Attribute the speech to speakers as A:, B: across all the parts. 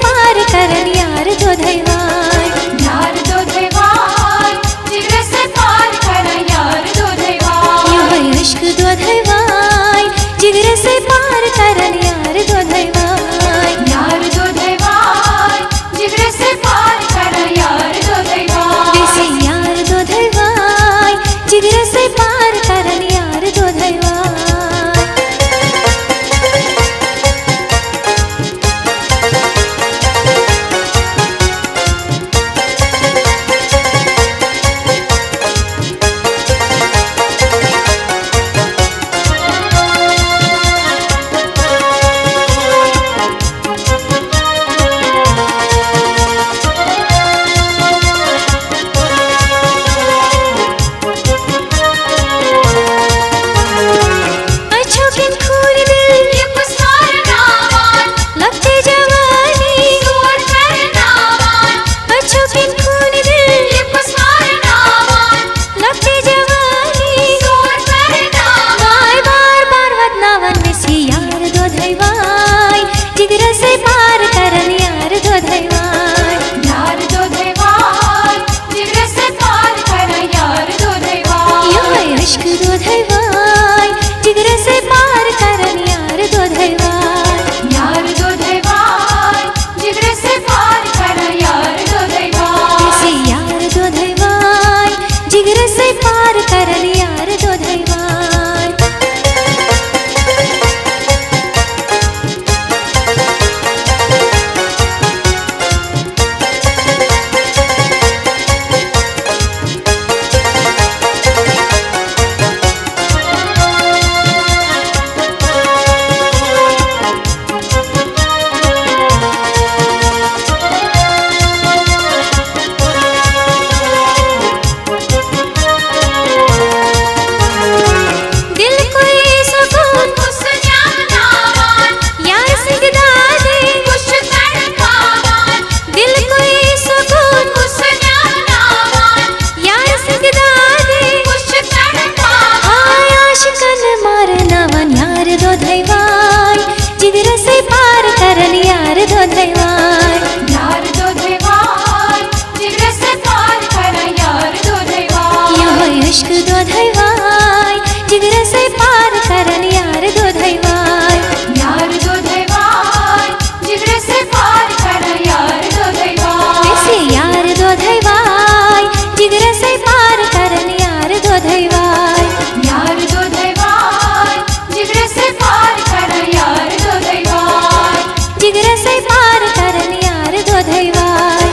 A: पार करन यार दो धैवाय।
B: यार दो धैवाय जिगर से पार करन यार दो धैवाय।
A: यो इश्क दो धैवाय जिगर से पार करन यार दो धैवाय।
B: यार दो धैवाय जिगर से पार करन यार दो धैवाय।
A: वैसे यार दो धैवाय जिगर से पार करन यार दो धैवाय। इश्क दो धैवाय जिगर से पार करन यार दो धैवाय।
B: यार दो धैवाय जिगर से पार करन यार दो धैवाय।
A: वैसे यार दो धैवाय जिगर से पार करन यार दो धैवाय।
B: यार दो धैवाय जिगर से पार करन यार दो धैवाय।
A: जिगर से पार करन यार दो धैवाय।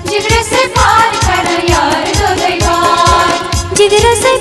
B: जिगर से पार करन यार दो धैवाय।
A: जिगर से